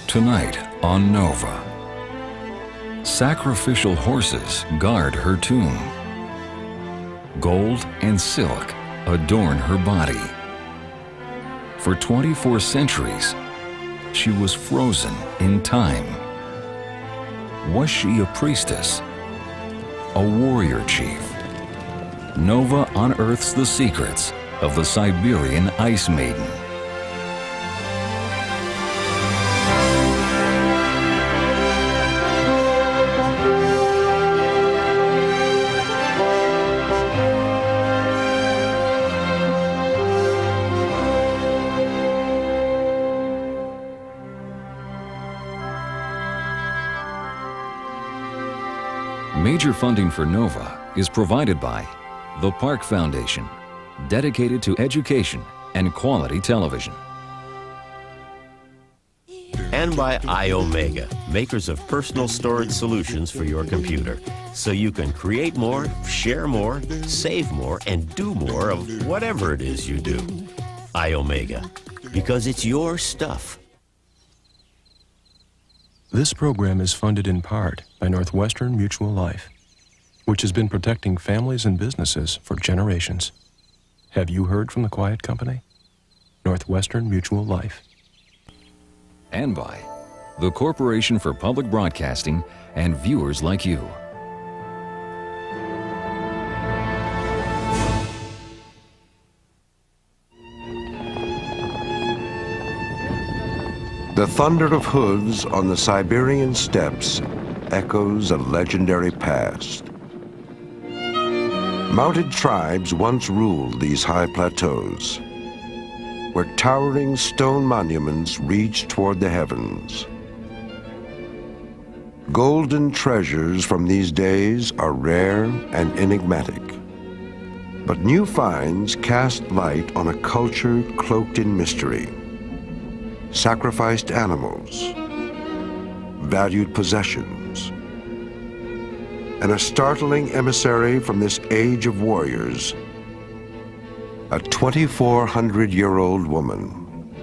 Tonight on Nova. Sacrificial horses guard her tomb. Gold and silk adorn her body. For 24 centuries, she was frozen in time. Was she a priestess? A warrior chief? Nova unearths the secrets of the Siberian Ice Maiden. Major funding for Nova is provided by the Park Foundation, dedicated to education and quality television. And by iOmega, makers of personal storage solutions for your computer, so you can create more, share more, save more, and do more of whatever it is you do. iOmega, because it's your stuff. This program is funded in part by Northwestern Mutual Life, which has been protecting families and businesses for generations. Have you heard from the Quiet Company? Northwestern Mutual Life. And by the Corporation for Public Broadcasting and viewers like you. The thunder of hooves on the Siberian steppes echoes a legendary past. Mounted tribes once ruled these high plateaus, where towering stone monuments reach toward the heavens. Golden treasures from these days are rare and enigmatic, but new finds cast light on a culture cloaked in mystery. Sacrificed animals, valued possessions, and a startling emissary from this age of warriors, a 2,400-year-old woman,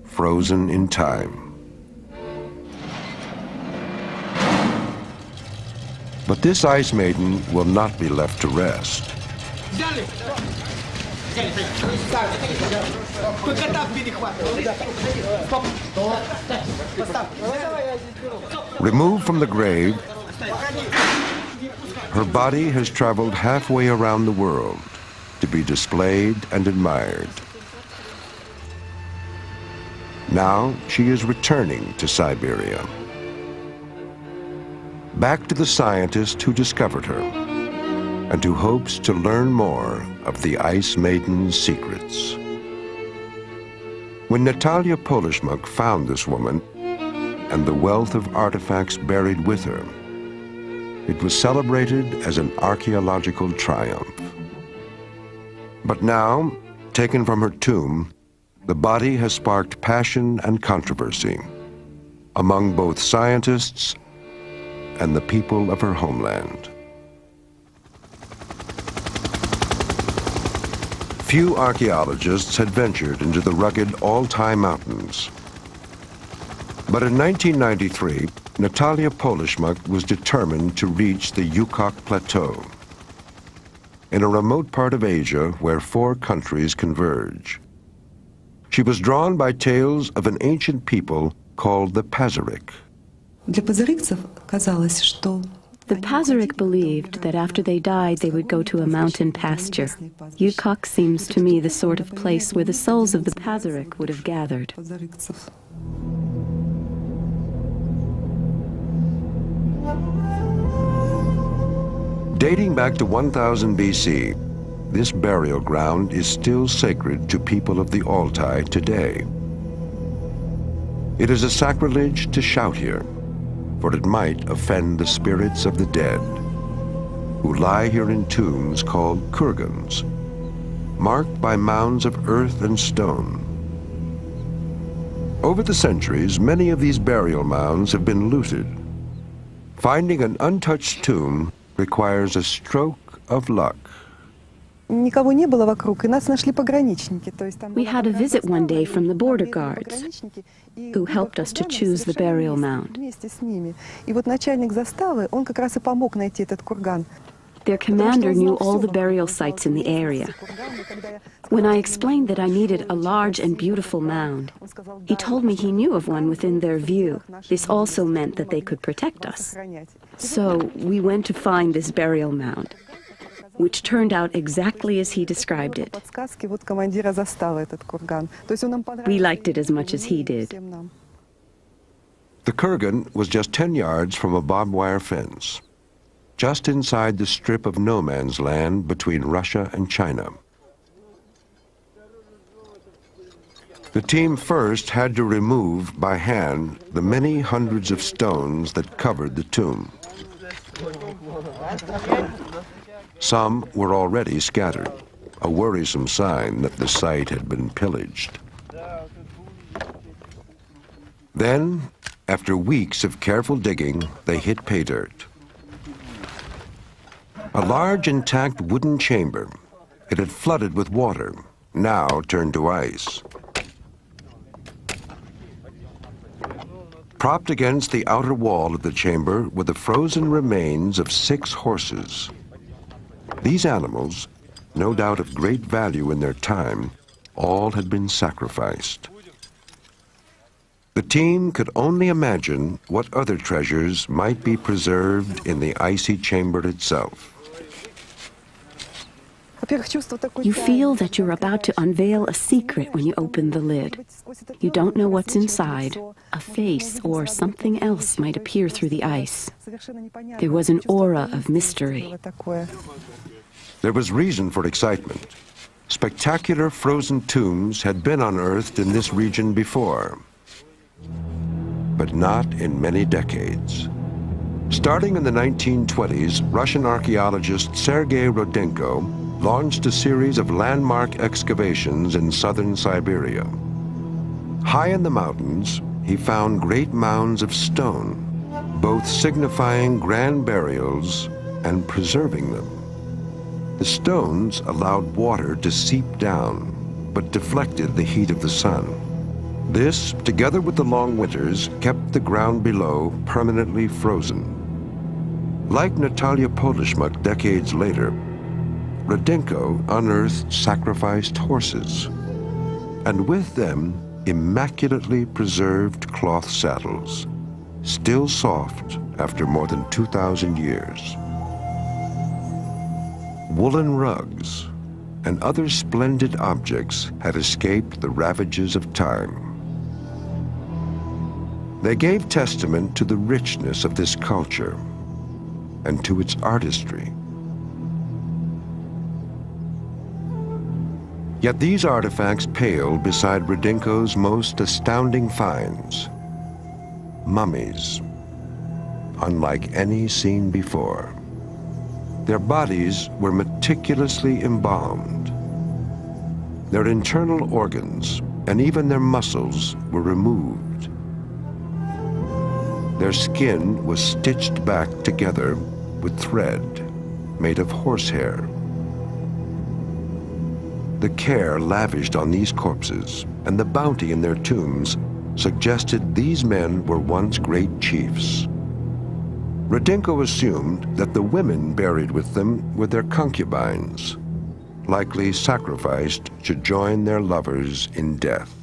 frozen in time. But this Ice Maiden will not be left to rest. Removed from the grave, her body has traveled halfway around the world to be displayed and admired. Now she is returning to Siberia, back to the scientist who discovered her, and who hopes to learn more of the Ice Maiden's secrets. When Natalia Polishchuk found this woman and the wealth of artifacts buried with her, it was celebrated as an archaeological triumph. But now, taken from her tomb, the body has sparked passion and controversy among both scientists and the people of her homeland. Few archaeologists had ventured into the rugged Altai Mountains. But in 1993, Natalia Polishchuk was determined to reach the Yukok Plateau, in a remote part of Asia where 4 countries converge. She was drawn by tales of an ancient people called the Pazyryk. The Pazyryk believed that after they died, they would go to a mountain pasture. Yukok seems to me the sort of place where the souls of the Pazyryk would have gathered. Dating back to 1000 BC, this burial ground is still sacred to people of the Altai today. It is a sacrilege to shout here, for it might offend the spirits of the dead, who lie here in tombs called kurgans, marked by mounds of earth and stone. Over the centuries, many of these burial mounds have been looted. Finding an untouched tomb requires a stroke of luck. никого не было вокруг, и нас нашли пограничники. То есть там We had a visit one day from the border guards, who helped us to choose the burial mound. Вместе с ними. И вот начальник заставы, он как раз и помог найти этот курган. Their commander knew all the burial sites in the area. When I explained that I needed a large and beautiful mound, he told me he knew of one within their view. This also meant that they could protect us. So we went to find this burial mound, which turned out exactly as he described it. We liked it as much as he did. The kurgan was just 10 yards from a barbed wire fence, just inside the strip of no man's land between Russia and China. The team first had to remove by hand the many hundreds of stones that covered the tomb. Some were already scattered, a worrisome sign that the site had been pillaged. Then, after weeks of careful digging, they hit pay dirt. A large intact wooden chamber. It had flooded with water, now turned to ice. Propped against the outer wall of the chamber were the frozen remains of 6 horses. These animals, no doubt of great value in their time, all had been sacrificed. The team could only imagine what other treasures might be preserved in the icy chamber itself. You feel that you're about to unveil a secret when you open the lid. You don't know what's inside. A face or something else might appear through the ice. There was an aura of mystery. There was reason for excitement. Spectacular frozen tombs had been unearthed in this region before, but not in many decades. Starting in the 1920s, Russian archaeologist Sergei Rudenko launched a series of landmark excavations in southern Siberia. High in the mountains, he found great mounds of stone, both signifying grand burials and preserving them. The stones allowed water to seep down, but deflected the heat of the sun. This, together with the long winters, kept the ground below permanently frozen. Like Natalia Polishchuk decades later, Rudenko unearthed sacrificed horses, and with them, immaculately preserved cloth saddles, still soft after more than 2,000 years. Woolen rugs and other splendid objects had escaped the ravages of time. They gave testament to the richness of this culture and to its artistry. Yet these artifacts pale beside Rudenko's most astounding finds. Mummies, unlike any seen before. Their bodies were meticulously embalmed. Their internal organs and even their muscles were removed. Their skin was stitched back together with thread made of horsehair. The care lavished on these corpses and the bounty in their tombs suggested these men were once great chiefs. Rudenko assumed that the women buried with them were their concubines, likely sacrificed to join their lovers in death.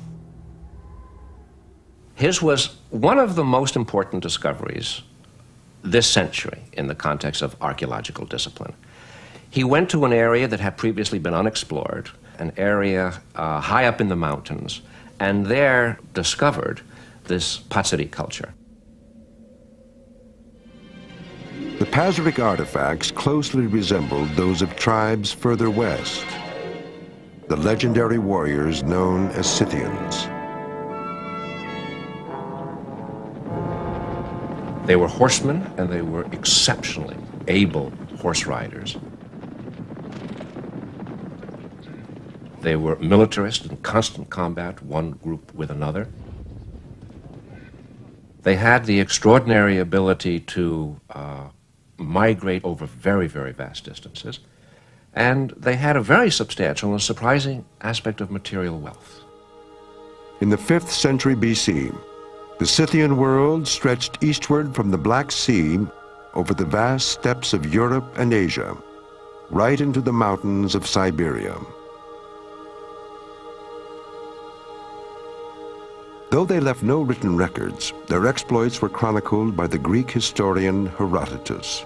His was one of the most important discoveries this century in the context of archaeological discipline. He went to an area that had previously been unexplored, an area high up in the mountains, and there discovered this Pazyryk culture. The Pazyryk artifacts closely resembled those of tribes further west, the legendary warriors known as Scythians. They were horsemen, and they were exceptionally able horse riders. They were militarists in constant combat, one group with another. They had the extraordinary ability to migrate over very, very vast distances. And they had a very substantial and surprising aspect of material wealth. In the 5th century BC, the Scythian world stretched eastward from the Black Sea over the vast steppes of Europe and Asia, right into the mountains of Siberia. Though they left no written records, their exploits were chronicled by the Greek historian Herodotus.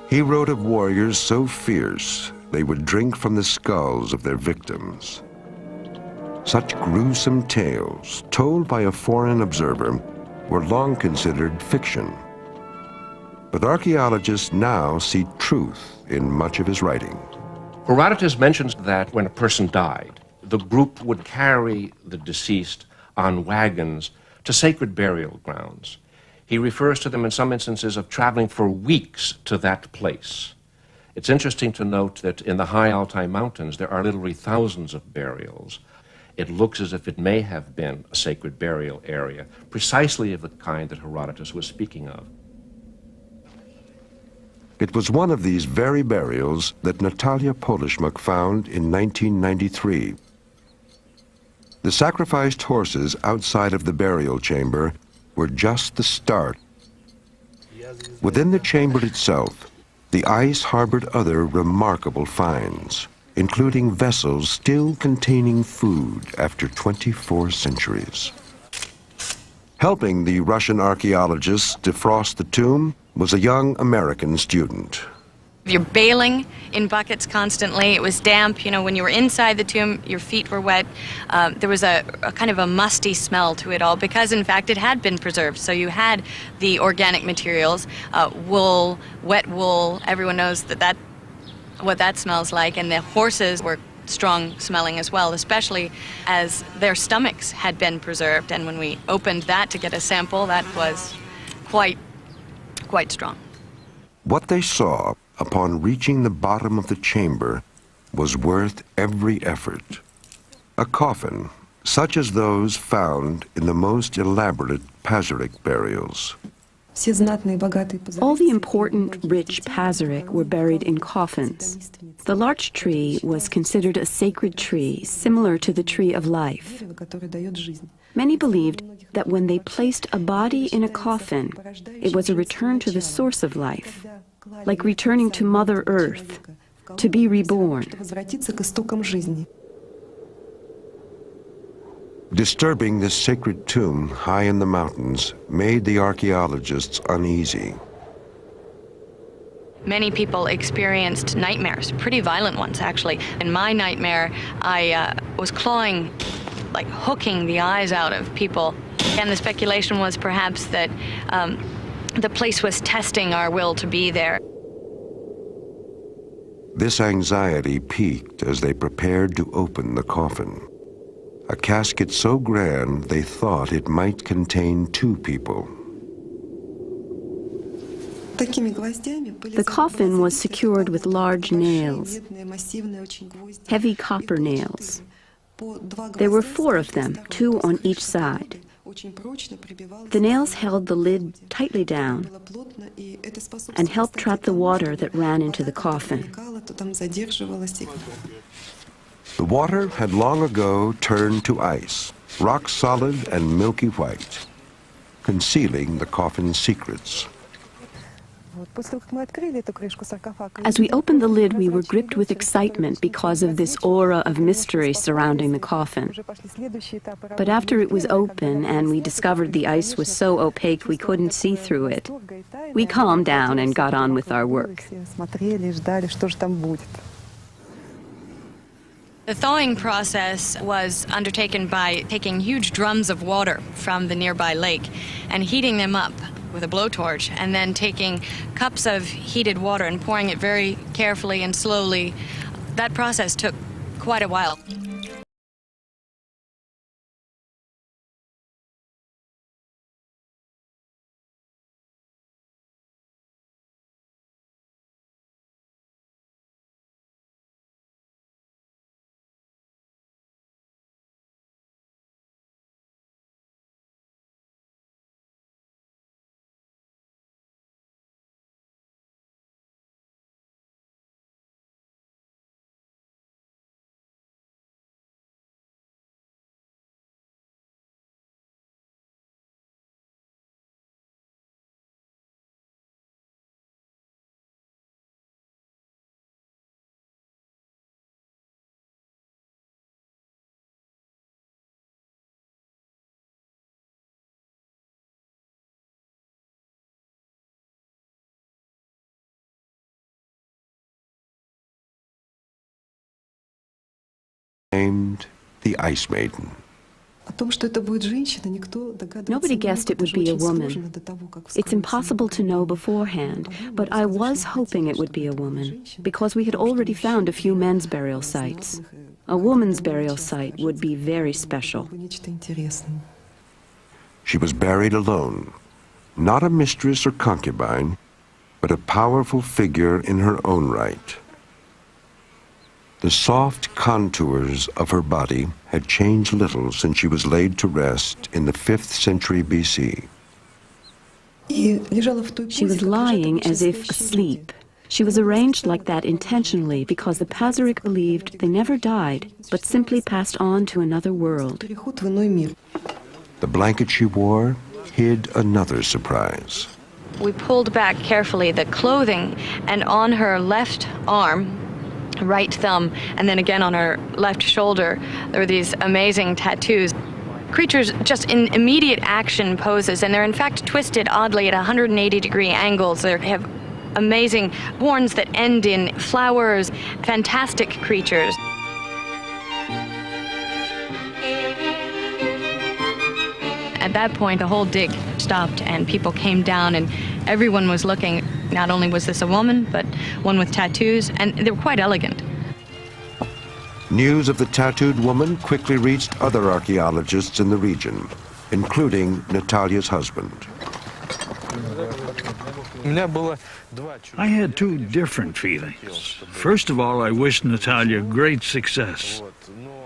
He wrote of warriors so fierce they would drink from the skulls of their victims. Such gruesome tales, told by a foreign observer, were long considered fiction. But archaeologists now see truth in much of his writing. Herodotus mentions that when a person died, the group would carry the deceased on wagons to sacred burial grounds. He refers to them in some instances of traveling for weeks to that place. It's interesting to note that in the high Altai Mountains, there are literally thousands of burials. It looks as if it may have been a sacred burial area, precisely of the kind that Herodotus was speaking of. It was one of these very burials that Natalia Polishmuk found in 1993. The sacrificed horses outside of the burial chamber were just the start. Within the chamber itself, the ice harbored other remarkable finds, including vessels still containing food after 24 centuries. Helping the Russian archaeologists defrost the tomb was a young American student. You're bailing in buckets constantly. It was damp. You know, when you were inside the tomb, your feet were wet. There was a kind of a musty smell to it all because, in fact, it had been preserved. So you had the organic materials, wool, wet wool. Everyone knows what that smells like. And the horses were strong smelling as well, especially as their stomachs had been preserved. And when we opened that to get a sample, that was quite strong. What they saw upon reaching the bottom of the chamber was worth every effort. A coffin, such as those found in the most elaborate Pazyryk burials. All the important, rich Pazyryk were buried in coffins. The larch tree was considered a sacred tree, similar to the tree of life. Many believed that when they placed a body in a coffin, it was a return to the source of life, like returning to Mother Earth, to be reborn. Disturbing this sacred tomb high in the mountains made the archaeologists uneasy. Many people experienced nightmares, pretty violent ones actually. In my nightmare, I was clawing, like hooking the eyes out of people. And the speculation was perhaps that the place was testing our will to be there. This anxiety peaked as they prepared to open the coffin. A casket so grand they thought it might contain two people. The coffin was secured with large nails, heavy copper nails. There were 4 of them, 2 on each side. The nails held the lid tightly down and helped trap the water that ran into the coffin. The water had long ago turned to ice, rock solid and milky white, concealing the coffin's secrets. As we opened the lid, we were gripped with excitement because of this aura of mystery surrounding the coffin. But after it was open and we discovered the ice was so opaque we couldn't see through it, we calmed down and got on with our work. The thawing process was undertaken by taking huge drums of water from the nearby lake and heating them up with a blowtorch, and then taking cups of heated water and pouring it very carefully and slowly. That process took quite a while. named the Ice Maiden. Nobody guessed it would be a woman. It's impossible to know beforehand, but I was hoping it would be a woman, because we had already found a few men's burial sites. A woman's burial site would be very special. She was buried alone, not a mistress or concubine, but a powerful figure in her own right. The soft contours of her body had changed little since she was laid to rest in the 5th century BC. She was lying as if asleep. She was arranged like that intentionally because the Pazyryk believed they never died, but simply passed on to another world. The blanket she wore hid another surprise. We pulled back carefully the clothing, and on her left arm, right thumb, and then again on her left shoulder, there were these amazing tattoos. Creatures just in immediate action poses, and they're in fact twisted oddly at 180-degree angles. They have amazing horns that end in flowers, fantastic creatures. At that point, the whole dig stopped and people came down and everyone was looking. Not only was this a woman, but one with tattoos, and they were quite elegant. News of the tattooed woman quickly reached other archaeologists in the region, including Natalia's husband. I had two different feelings. First of all, I wished Natalia great success.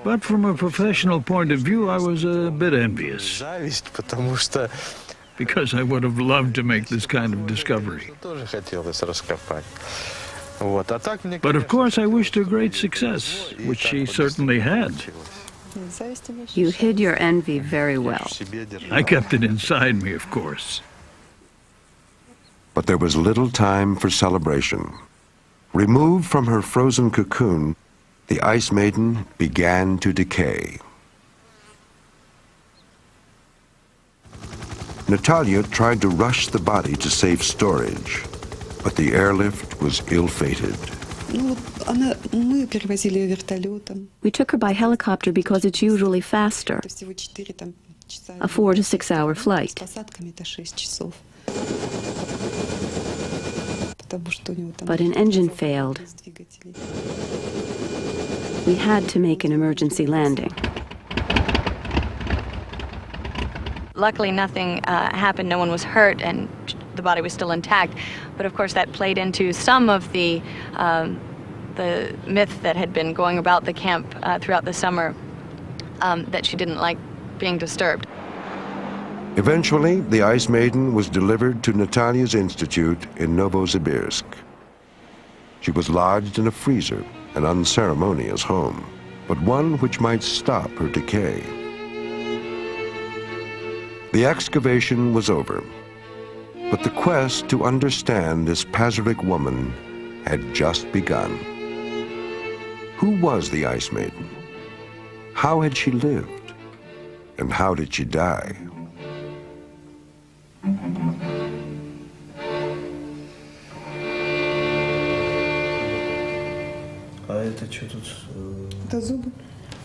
But from a professional point of view, I was a bit envious. Because I would have loved to make this kind of discovery. But of course, I wished her great success, which she certainly had. You hid your envy very well. I kept it inside me, of course. But there was little time for celebration. Removed from her frozen cocoon, the Ice Maiden began to decay. Natalia tried to rush the body to safe storage, but the airlift was ill-fated. We took her by helicopter because it's usually faster, a 4 to 6 hour flight. But an engine failed. We had to make an emergency landing. Luckily, nothing happened. No one was hurt, and the body was still intact. But of course, that played into some of the myth that had been going about the camp throughout the summer, that she didn't like being disturbed. Eventually, the Ice Maiden was delivered to Natalia's institute in Novosibirsk. She was lodged in a freezer, an unceremonious home, but one which might stop her decay. The excavation was over, but the quest to understand this Pazyryk woman had just begun. Who was the Ice Maiden? How had she lived? And how did she die?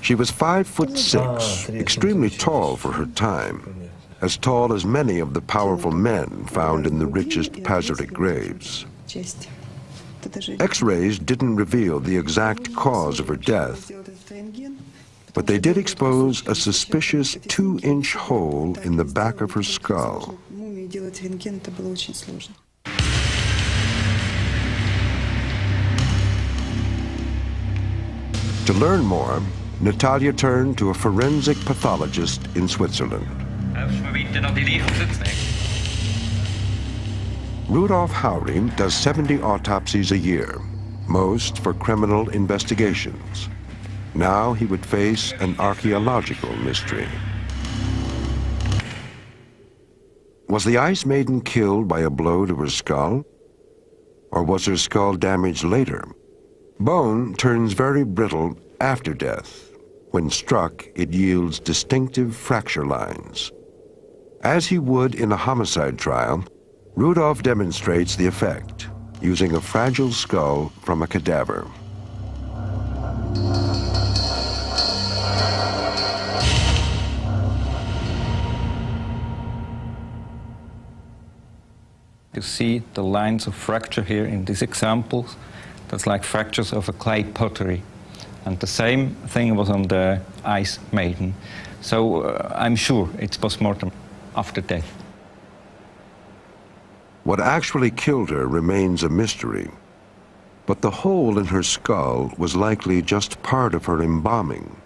She was 5'6", extremely tall for her time, as tall as many of the powerful men found in the richest Pazyryk graves. X-rays didn't reveal the exact cause of her death, but they did expose a suspicious 2-inch hole in the back of her skull. To learn more, Natalia turned to a forensic pathologist in Switzerland. Rudolf Haury does 70 autopsies a year, most for criminal investigations. Now he would face an archaeological mystery. Was the Ice Maiden killed by a blow to her skull? Or was her skull damaged later? Bone turns very brittle after death. When struck, it yields distinctive fracture lines. As he would in a homicide trial, Rudolf demonstrates the effect, using a fragile skull from a cadaver. You see the lines of fracture here in these examples. That's like fractures of a clay pottery. And the same thing was on the Ice Maiden. So I'm sure it's post-mortem after death. What actually killed her remains a mystery, but the hole in her skull was likely just part of her embalming.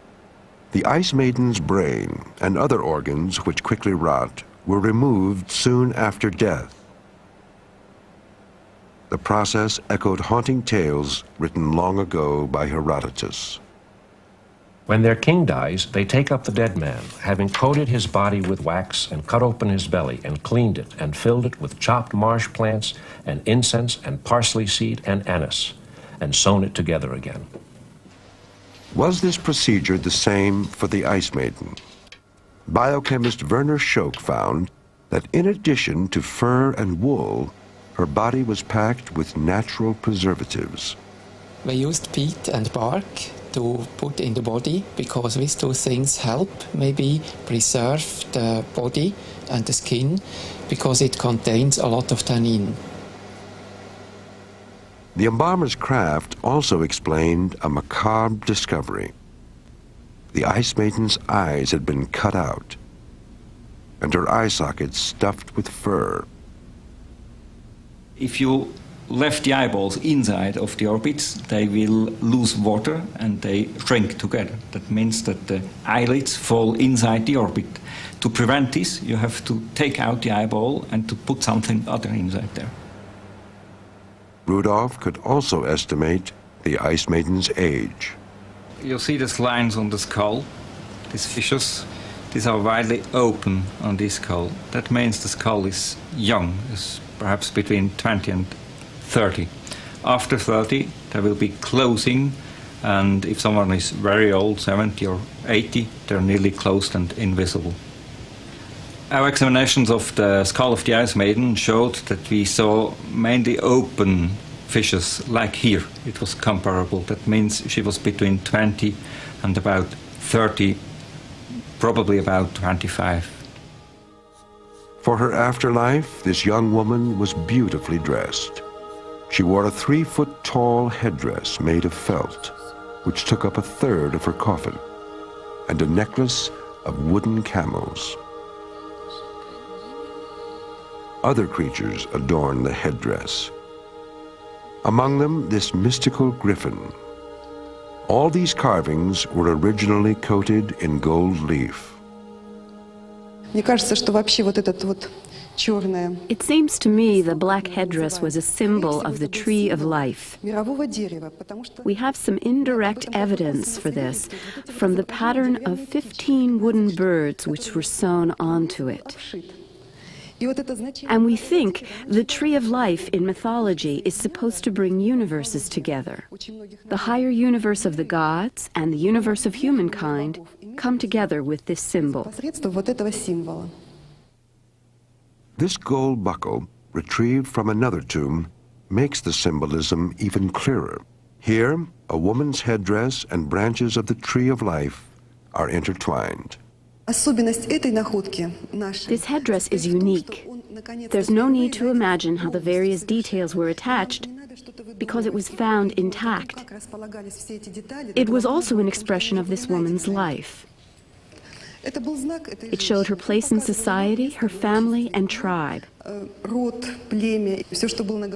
The Ice Maiden's brain and other organs which quickly rot were removed soon after death. The process echoed haunting tales written long ago by Herodotus. When their king dies, they take up the dead man, having coated his body with wax and cut open his belly and cleaned it and filled it with chopped marsh plants and incense and parsley seed and anise, and sewn it together again. Was this procedure the same for the Ice Maiden? Biochemist Werner Schoch found that in addition to fur and wool, her body was packed with natural preservatives. We used peat and bark to put in the body because these two things help maybe preserve the body and the skin because it contains a lot of tannin. The embalmer's craft also explained a macabre discovery. The Ice Maiden's eyes had been cut out and her eye sockets stuffed with fur. If you left the eyeballs inside of the orbits, they will lose water and they shrink together. That means that the eyelids fall inside the orbit. To prevent this, you have to take out the eyeball and to put something other inside there. Rudolph could also estimate the Ice Maiden's age. You see these lines on the skull, these fissures. These are widely open on this skull. That means the skull is young, is perhaps between 20 and 30. After 30, there will be closing, and if someone is very old, 70 or 80, they're nearly closed and invisible. Our examinations of the skull of the Ice Maiden showed that we saw mainly open fissures, like here. It was comparable. That means she was between 20 and about 30, probably about 25. For her afterlife, this young woman was beautifully dressed. She wore a 3-foot-tall headdress made of felt, which took up a third of her coffin, and a necklace of wooden camels. Other creatures adorned the headdress. Among them, this mystical griffin. All these carvings were originally coated in gold leaf. It seems to me the black headdress was a symbol of the tree of life. We have some indirect evidence for this from the pattern of 15 wooden birds which were sewn onto it. And we think the tree of life in mythology is supposed to bring universes together. The higher universe of the gods and the universe of humankind come together with this symbol. This gold buckle, retrieved from another tomb, makes the symbolism even clearer. Here, a woman's headdress and branches of the tree of life are intertwined. This headdress is unique. There's no need to imagine how the various details were attached because it was found intact. It was also an expression of this woman's life. It showed her place in society, her family, and tribe.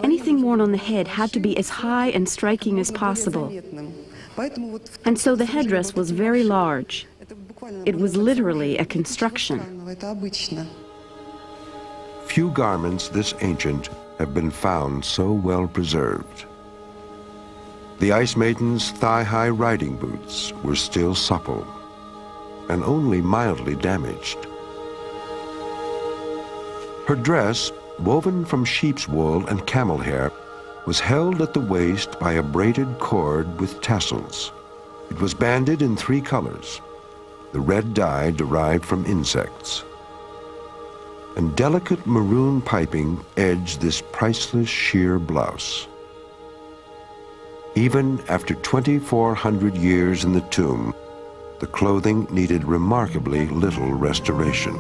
Anything worn on the head had to be as high and striking as possible. And so the headdress was very large. It was literally a construction. Few garments this ancient have been found so well preserved. The Ice Maiden's thigh-high riding boots were still supple and only mildly damaged. Her dress, woven from sheep's wool and camel hair, was held at the waist by a braided cord with tassels. It was banded in 3 colors. The red dye derived from insects. And delicate maroon piping edged this priceless sheer blouse. Even after 2,400 years in the tomb, the clothing needed remarkably little restoration.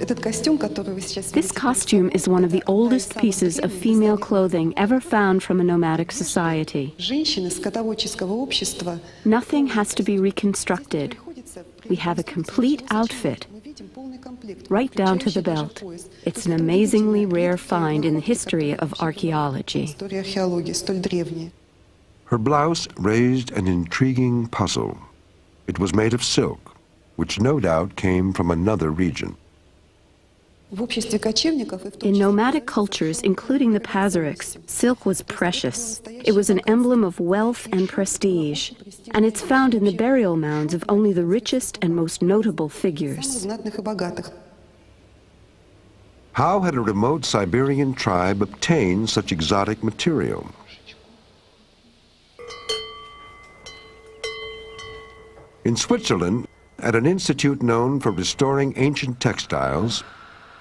This costume is one of the oldest pieces of female clothing ever found from a nomadic society. Nothing has to be reconstructed. We have a complete outfit, right down to the belt. It's an amazingly rare find in the history of archaeology. Her blouse raised an intriguing puzzle. It was made of silk, which no doubt came from another region. In nomadic cultures, including the Pazyryks, silk was precious. It was an emblem of wealth and prestige, and it's found in the burial mounds of only the richest and most notable figures. How had a remote Siberian tribe obtained such exotic material? In Switzerland, at an institute known for restoring ancient textiles,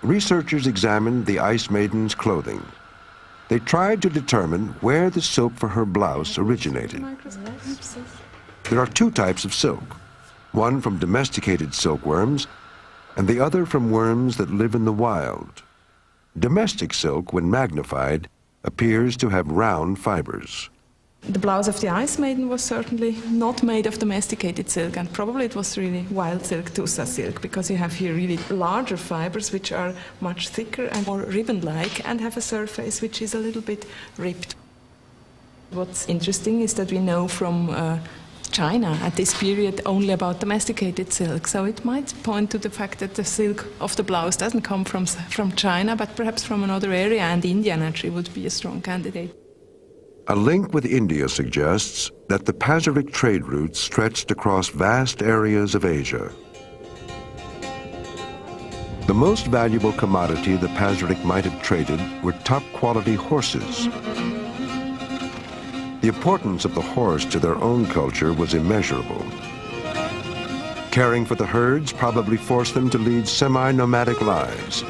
researchers examined the Ice Maiden's clothing. They tried to determine where the silk for her blouse originated. There are two types of silk, one from domesticated silkworms and the other from worms that live in the wild. Domestic silk, when magnified, appears to have round fibers. The blouse of the Ice Maiden was certainly not made of domesticated silk, and probably it was really wild silk, Tussa silk, because you have here really larger fibers which are much thicker and more ribbon-like and have a surface which is a little bit ripped. What's interesting is that we know from China at this period only about domesticated silk, so it might point to the fact that the silk of the blouse doesn't come from China, but perhaps from another area, and India naturally would be a strong candidate. A link with India suggests that the Pazyryk trade routes stretched across vast areas of Asia. The most valuable commodity the Pazyryk might have traded were top-quality horses. The importance of the horse to their own culture was immeasurable. Caring for the herds probably forced them to lead semi-nomadic lives,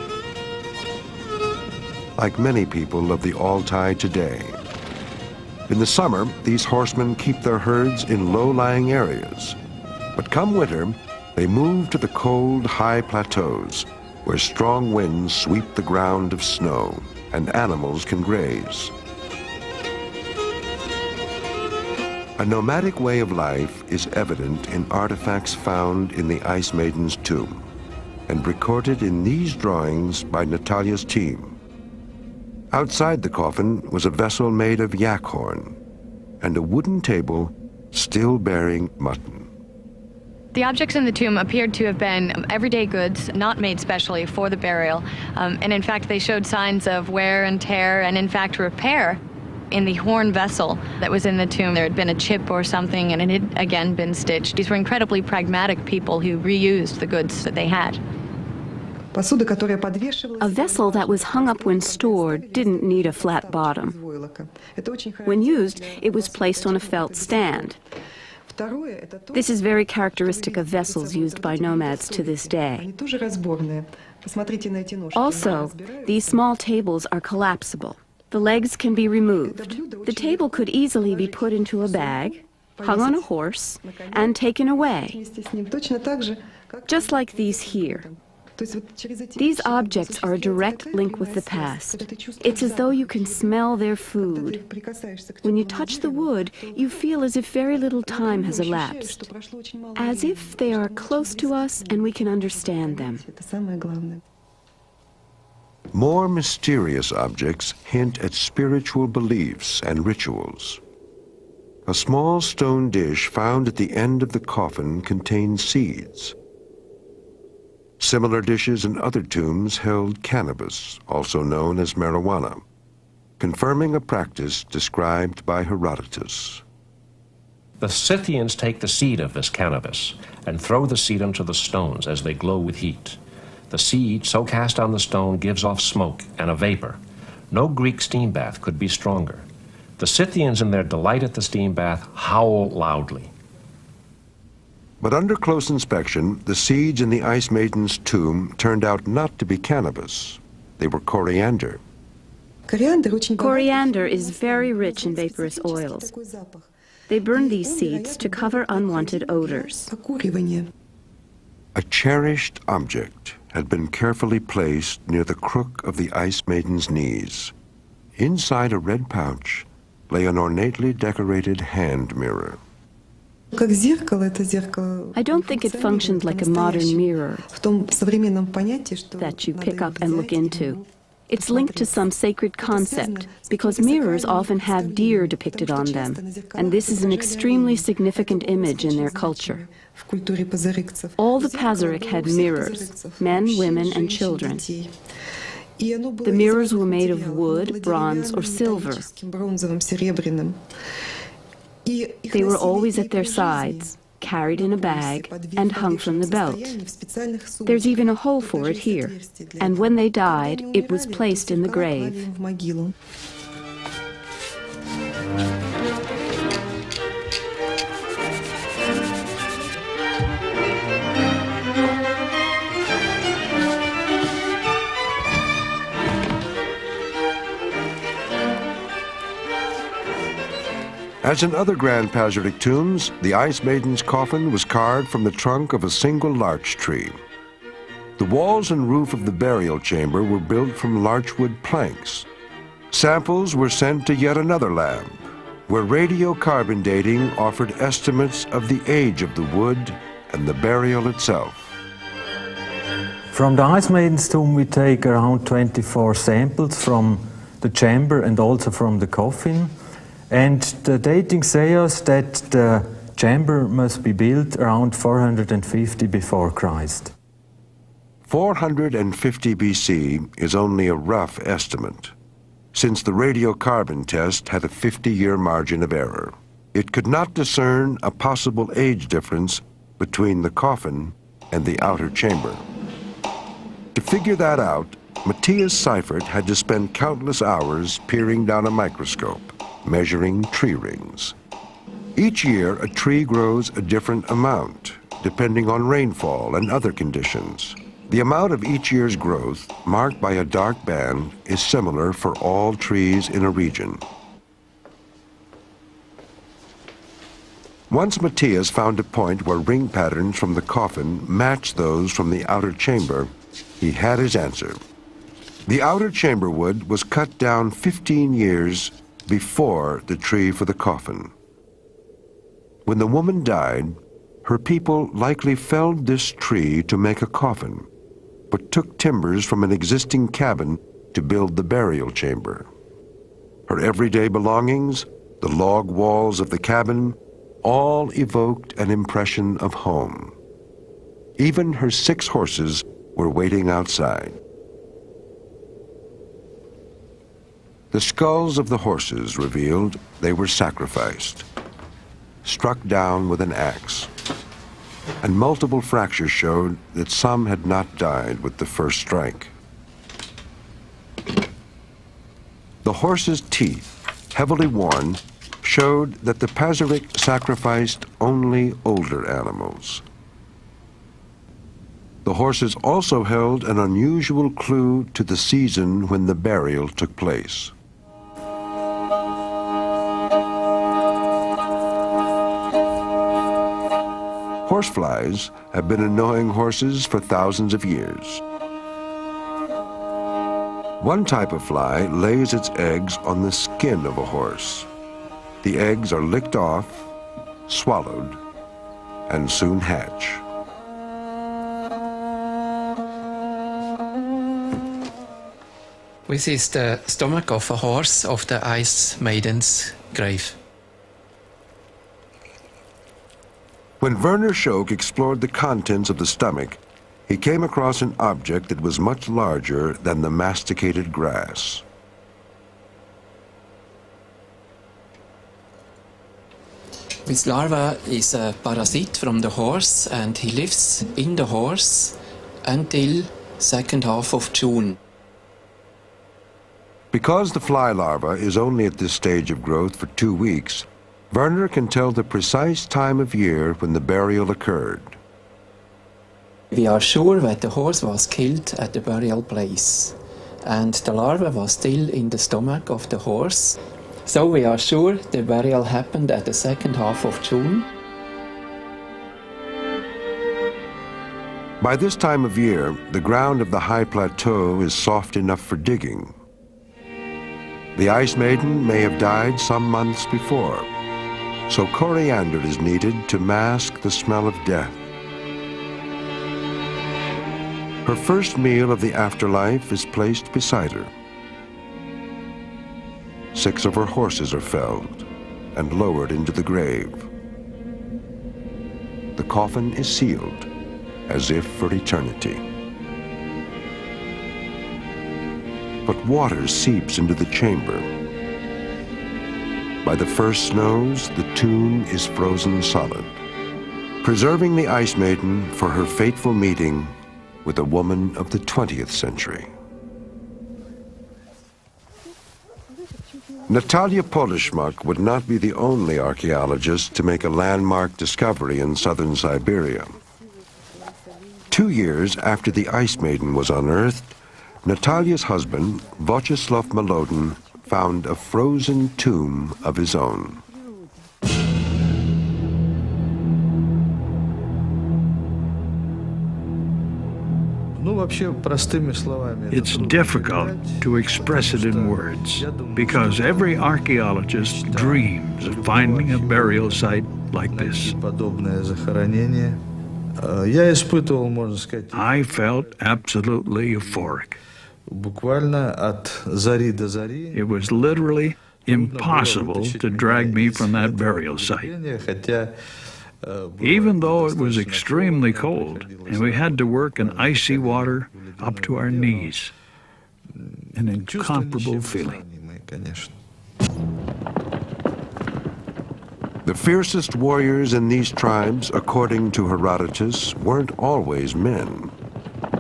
like many people of the Altai today. In the summer, these horsemen keep their herds in low-lying areas. But come winter, they move to the cold, high plateaus, where strong winds sweep the ground of snow and animals can graze. A nomadic way of life is evident in artifacts found in the Ice Maiden's tomb and recorded in these drawings by Natalia's team. Outside the coffin was a vessel made of yak horn and a wooden table still bearing mutton. The objects in the tomb appeared to have been everyday goods, not made specially for the burial. And in fact, they showed signs of wear and tear and in fact repair. In the horn vessel that was in the tomb, there had been a chip or something and it had again been stitched. These were incredibly pragmatic people who reused the goods that they had. A vessel that was hung up when stored didn't need a flat bottom. When used, it was placed on a felt stand. This is very characteristic of vessels used by nomads to this day. Also, these small tables are collapsible. The legs can be removed. The table could easily be put into a bag, hung on a horse, and taken away, just like these here. These objects are a direct link with the past. It's as though you can smell their food. When you touch the wood, you feel as if very little time has elapsed, as if they are close to us and we can understand them. More mysterious objects hint at spiritual beliefs and rituals. A small stone dish found at the end of the coffin contains seeds. Similar dishes in other tombs held cannabis, also known as marijuana, confirming a practice described by Herodotus. The Scythians take the seed of this cannabis and throw the seed onto the stones as they glow with heat. The seed, so cast on the stone, gives off smoke and a vapor. No Greek steam bath could be stronger. The Scythians, in their delight at the steam bath, howl loudly. But under close inspection, the seeds in the Ice Maiden's tomb turned out not to be cannabis. They were coriander. Coriander is very rich in vaporous oils. They burn these seeds to cover unwanted odors. A cherished object had been carefully placed near the crook of the Ice Maiden's knees. Inside a red pouch lay an ornately decorated hand mirror. I don't think it functioned like a modern mirror that you pick up and look into. It's linked to some sacred concept, because mirrors often have deer depicted on them, and this is an extremely significant image in their culture. All the Pazyryk had mirrors, men, women, and children. The mirrors were made of wood, bronze, or silver. They were always at their sides, carried in a bag, and hung from the belt. There's even a hole for it here, and when they died, it was placed in the grave. As in other Grand Pazyryk tombs, the Ice Maiden's coffin was carved from the trunk of a single larch tree. The walls and roof of the burial chamber were built from larchwood planks. Samples were sent to yet another lab, where radiocarbon dating offered estimates of the age of the wood and the burial itself. From the Ice Maiden's tomb we take around 24 samples from the chamber and also from the coffin. And the dating says that the chamber must be built around 450 before Christ. 450 BC is only a rough estimate, since the radiocarbon test had a 50-year margin of error. It could not discern a possible age difference between the coffin and the outer chamber. To figure that out, Matthias Seifert had to spend countless hours peering down a microscope, measuring tree rings. Each year, a tree grows a different amount, depending on rainfall and other conditions. The amount of each year's growth, marked by a dark band, is similar for all trees in a region. Once Matthias found a point where ring patterns from the coffin matched those from the outer chamber, he had his answer. The outer chamber wood was cut down 15 years before the tree for the coffin. When the woman died, her people likely felled this tree to make a coffin, but took timbers from an existing cabin to build the burial chamber. Her everyday belongings, the log walls of the cabin, all evoked an impression of home. Even her 6 horses were waiting outside. The skulls of the horses revealed they were sacrificed, struck down with an axe, and multiple fractures showed that some had not died with the first strike. The horses' teeth, heavily worn, showed that the Pazyryk sacrificed only older animals. The horses also held an unusual clue to the season when the burial took place. Horseflies have been annoying horses for thousands of years. One type of fly lays its eggs on the skin of a horse. The eggs are licked off, swallowed, and soon hatch. This is the stomach of a horse of the Ice Maiden's grave. When Werner Schoch explored the contents of the stomach, he came across an object that was much larger than the masticated grass. This larva is a parasite from the horse, and he lives in the horse until second half of June. Because the fly larva is only at this stage of growth for 2 weeks, Werner can tell the precise time of year when the burial occurred. We are sure that the horse was killed at the burial place, and the larva was still in the stomach of the horse. So we are sure the burial happened at the second half of June. By this time of year, the ground of the high plateau is soft enough for digging. The Ice Maiden may have died some months before, so coriander is needed to mask the smell of death. Her first meal of the afterlife is placed beside her. 6 of her horses are felled and lowered into the grave. The coffin is sealed, as if for eternity. But water seeps into the chamber. By the first snows, the tomb is frozen solid, preserving the Ice Maiden for her fateful meeting with a woman of the 20th century. Natalia Polishchuk would not be the only archaeologist to make a landmark discovery in southern Siberia. 2 years after the Ice Maiden was unearthed, Natalia's husband, Vyacheslav Molodin, found a frozen tomb of his own. It's difficult to express it in words because every archaeologist dreams of finding a burial site like this. I felt absolutely euphoric. It was literally impossible to drag me from that burial site. Even though it was extremely cold and we had to work in icy water up to our knees. An incomparable feeling. The fiercest warriors in these tribes, according to Herodotus, weren't always men.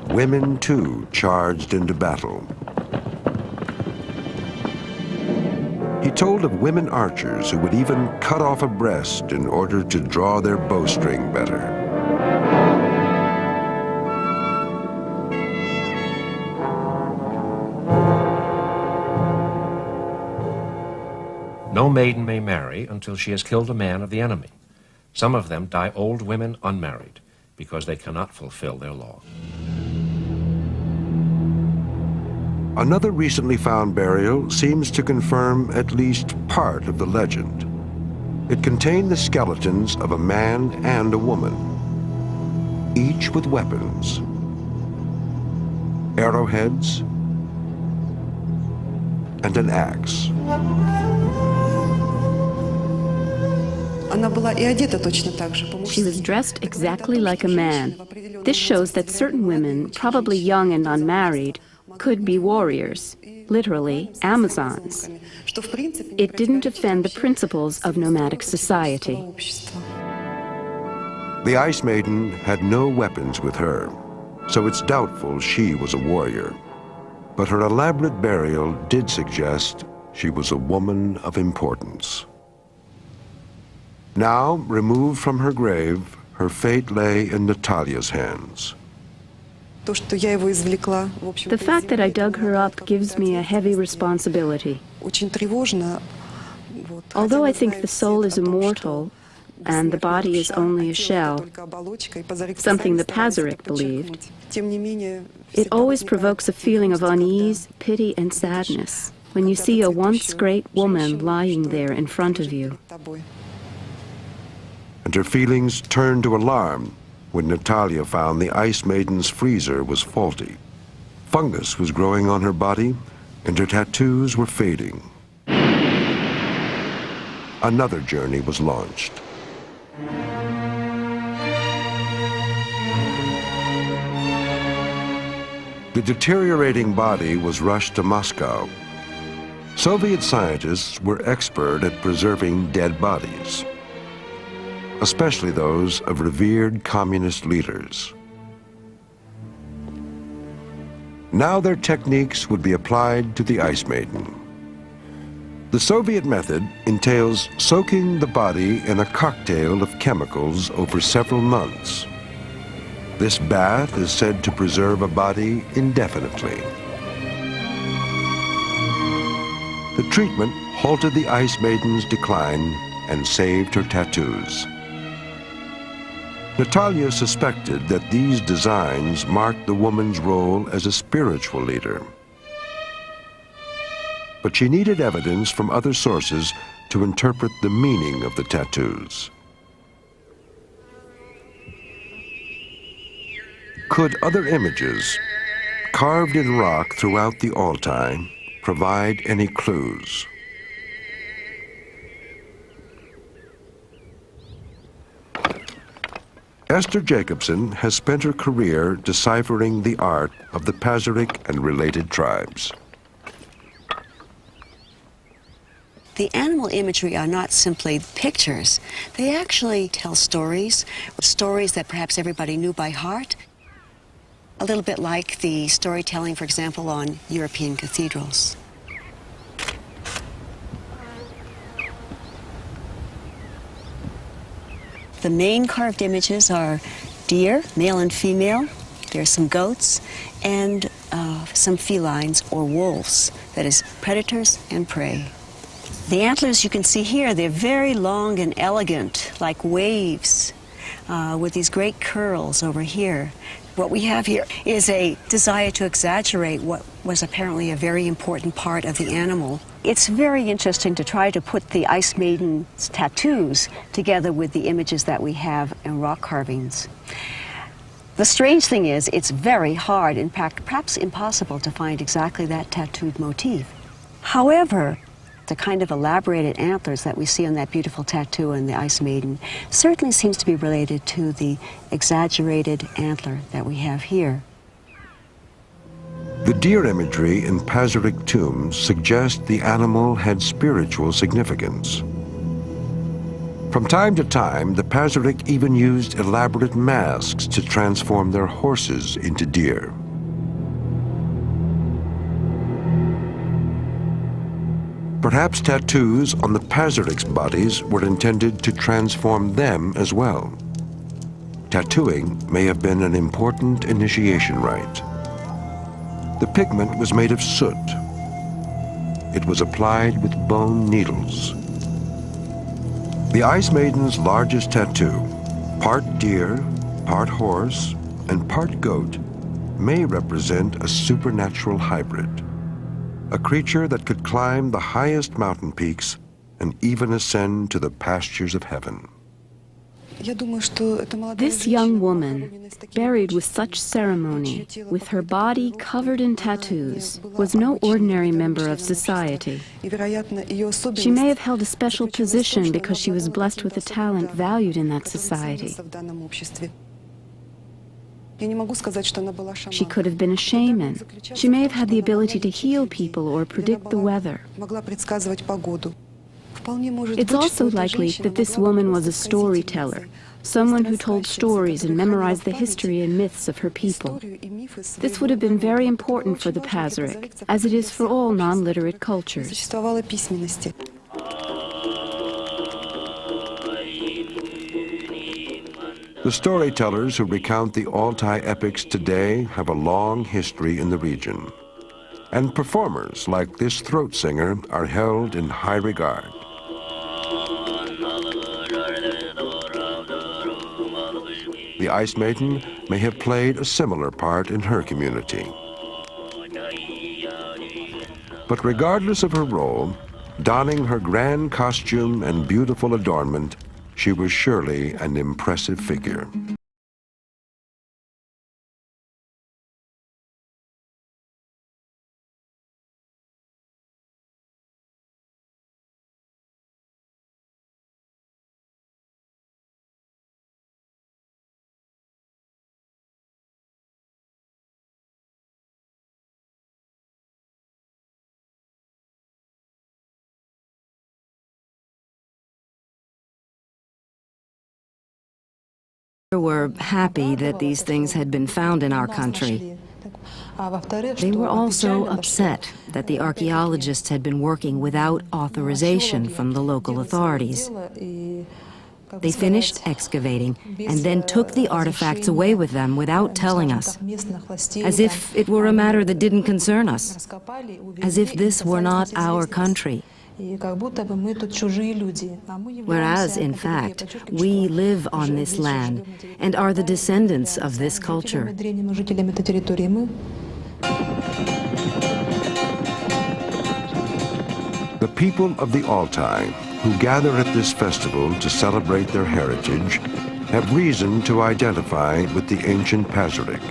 Women, too, charged into battle. He told of women archers who would even cut off a breast in order to draw their bowstring better. No maiden may marry until she has killed a man of the enemy. Some of them die old women unmarried because they cannot fulfill their law. Another recently found burial seems to confirm at least part of the legend. It contained the skeletons of a man and a woman, each with weapons, arrowheads, and an axe. She was dressed exactly like a man. This shows that certain women, probably young and unmarried, could be warriors, literally Amazons. It didn't offend the principles of nomadic society. The Ice Maiden had no weapons with her, so it's doubtful she was a warrior. But her elaborate burial did suggest she was a woman of importance. Now, removed from her grave, her fate lay in Natalia's hands. The fact that I dug her up gives me a heavy responsibility. Although I think the soul is immortal and the body is only a shell, something the Pazyryk believed, it always provokes a feeling of unease, pity, and sadness when you see a once great woman lying there in front of you. And her feelings turned to alarm when Natalia found the Ice Maiden's freezer was faulty. Fungus was growing on her body, and her tattoos were fading. Another journey was launched. The deteriorating body was rushed to Moscow. Soviet scientists were expert at preserving dead bodies, especially those of revered communist leaders. Now their techniques would be applied to the Ice Maiden. The Soviet method entails soaking the body in a cocktail of chemicals over several months. This bath is said to preserve a body indefinitely. The treatment halted the Ice Maiden's decline and saved her tattoos. Natalia suspected that these designs marked the woman's role as a spiritual leader. But she needed evidence from other sources to interpret the meaning of the tattoos. Could other images, carved in rock throughout the Altai, provide any clues? Esther Jacobson has spent her career deciphering the art of the Pazyryk and related tribes. The animal imagery are not simply pictures. They actually tell stories, stories that perhaps everybody knew by heart. A little bit like the storytelling, for example, on European cathedrals. The main carved images are deer, male and female. There's some goats and some felines or wolves, that is, predators and prey. The antlers you can see here, they're very long and elegant, like waves, with these great curls over here. What we have here is a desire to exaggerate what was apparently a very important part of the animal. It's very interesting to try to put the Ice Maiden's tattoos together with the images that we have in rock carvings. The strange thing is, it's very hard, in fact, perhaps impossible to find exactly that tattooed motif. However, the kind of elaborated antlers that we see on that beautiful tattoo in the Ice Maiden certainly seems to be related to the exaggerated antler that we have here. The deer imagery in Pazyryk tombs suggest the animal had spiritual significance. From time to time, the Pazyryk even used elaborate masks to transform their horses into deer. Perhaps tattoos on the Pazyryk's bodies were intended to transform them as well. Tattooing may have been an important initiation rite. The pigment was made of soot. It was applied with bone needles. The Ice Maiden's largest tattoo, part deer, part horse, and part goat, may represent a supernatural hybrid. A creature that could climb the highest mountain peaks and even ascend to the pastures of heaven. This young woman, buried with such ceremony, with her body covered in tattoos, was no ordinary member of society. She may have held a special position because she was blessed with a talent valued in that society. She could have been a shaman. She may have had the ability to heal people or predict the weather. It's also likely that this woman was a storyteller, someone who told stories and memorized the history and myths of her people. This would have been very important for the Pazyryk, as it is for all non-literate cultures. The storytellers who recount the Altai epics today have a long history in the region. And performers like this throat singer are held in high regard. The Ice Maiden may have played a similar part in her community. But regardless of her role, donning her grand costume and beautiful adornment, she was surely an impressive figure. Were happy that these things had been found in our country. They were also upset that the archaeologists had been working without authorization from the local authorities. They finished excavating and then took the artifacts away with them without telling us, as if it were a matter that didn't concern us, as if this were not our country. Whereas, in fact, we live on this land and are the descendants of this culture. The people of the Altai, who gather at this festival to celebrate their heritage, have reason to identify with the ancient Pazyryk.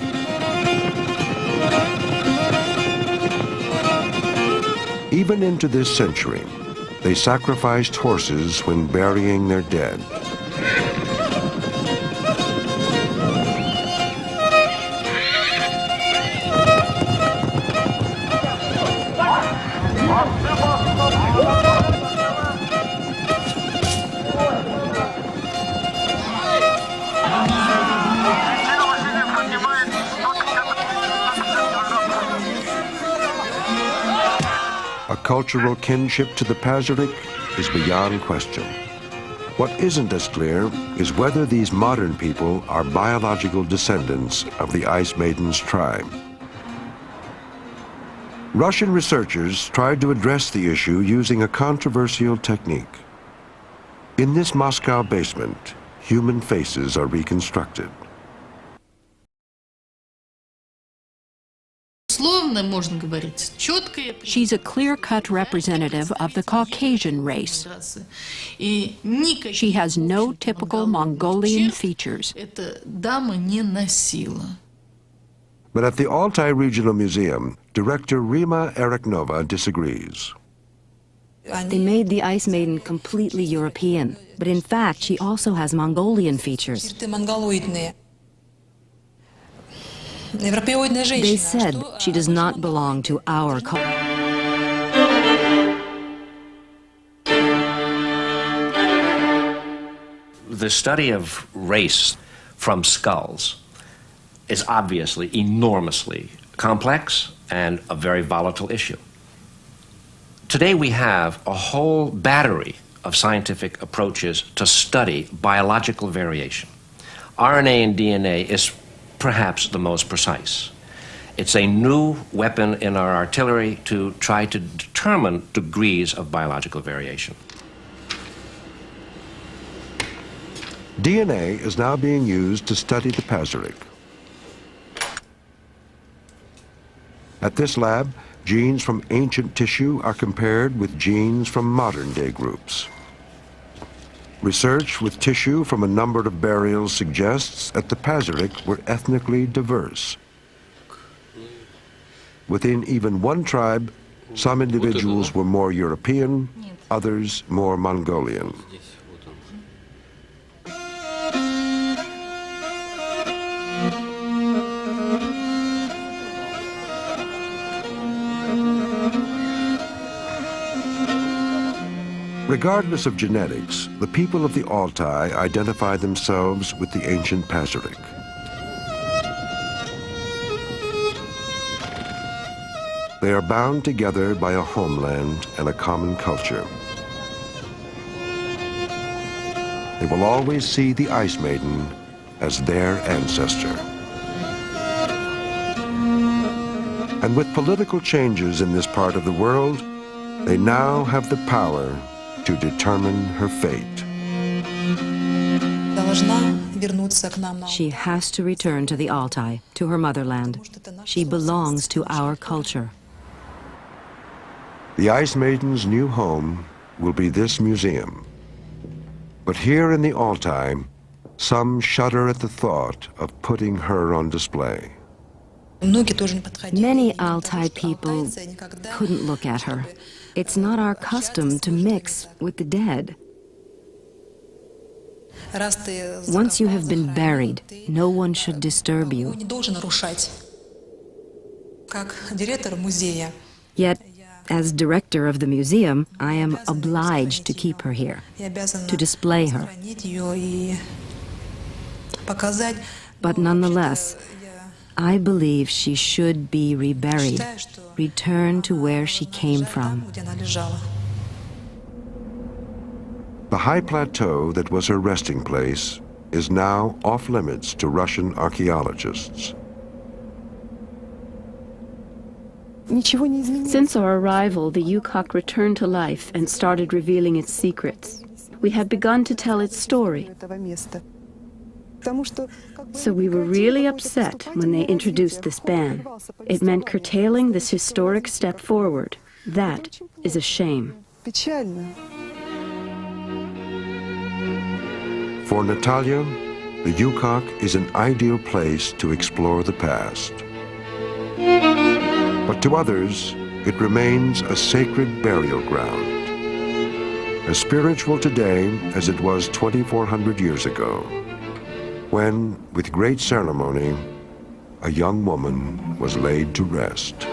Even into this century, they sacrificed horses when burying their dead. Cultural kinship to the Pazyryk is beyond question. What isn't as clear is whether these modern people are biological descendants of the Ice Maiden's tribe. Russian researchers tried to address the issue using a controversial technique. In this Moscow basement, human faces are reconstructed. She's a clear-cut representative of the Caucasian race. She has no typical Mongolian features. But at the Altai Regional Museum, director Rima Eriknova disagrees. They made the Ice Maiden completely European, but in fact she also has Mongolian features. They said she does not belong to our culture. The study of race from skulls is obviously enormously complex and a very volatile issue. Today we have a whole battery of scientific approaches to study biological variation. RNA and DNA is perhaps the most precise. It's a new weapon in our artillery to try to determine degrees of biological variation. DNA is now being used to study the Pazyryk. At this lab, genes from ancient tissue are compared with genes from modern-day groups. Research with tissue from a number of burials suggests that the Pazyryk were ethnically diverse. Within even one tribe, some individuals were more European, others more Mongolian. Regardless of genetics, the people of the Altai identify themselves with the ancient Pazyryk. They are bound together by a homeland and a common culture. They will always see the Ice Maiden as their ancestor. And with political changes in this part of the world, they now have the power to determine her fate. She has to return to the Altai, to her motherland. She belongs to our culture. The Ice Maiden's new home will be this museum. But here in the Altai, some shudder at the thought of putting her on display. Many Altai people couldn't look at her. It's not our custom to mix with the dead. Once you have been buried, no one should disturb you. Yet, as director of the museum, I am obliged to keep her here, to display her. But nonetheless, I believe she should be reburied, returned to where she came from. The high plateau that was her resting place is now off limits to Russian archaeologists. Since our arrival, the Yukok returned to life and started revealing its secrets. We had begun to tell its story. So we were really upset when they introduced this ban. It meant curtailing this historic step forward. That is a shame. For Natalia, the Yukok is an ideal place to explore the past. But to others, it remains a sacred burial ground, as spiritual today as it was 2,400 years ago, when, with great ceremony, a young woman was laid to rest.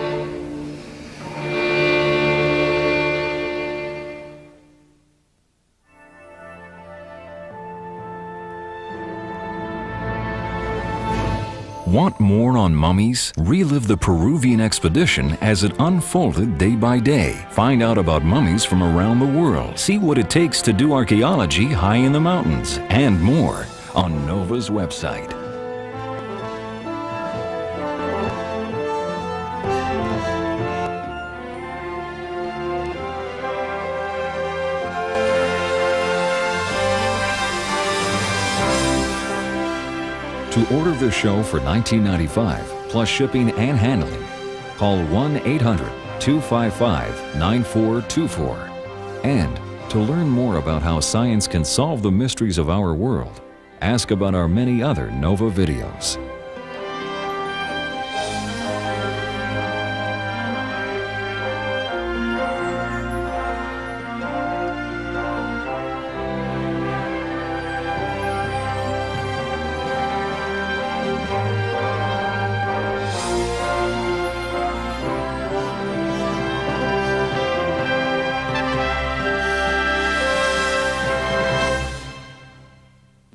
Want more on mummies? Relive the Peruvian expedition as it unfolded day by day. Find out about mummies from around the world. See what it takes to do archaeology high in the mountains, and more on NOVA's website. To order this show for $19.95 plus shipping and handling, call 1-800-255-9424. And to learn more about how science can solve the mysteries of our world, ask about our many other NOVA videos.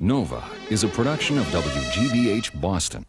NOVA is a production of WGBH Boston.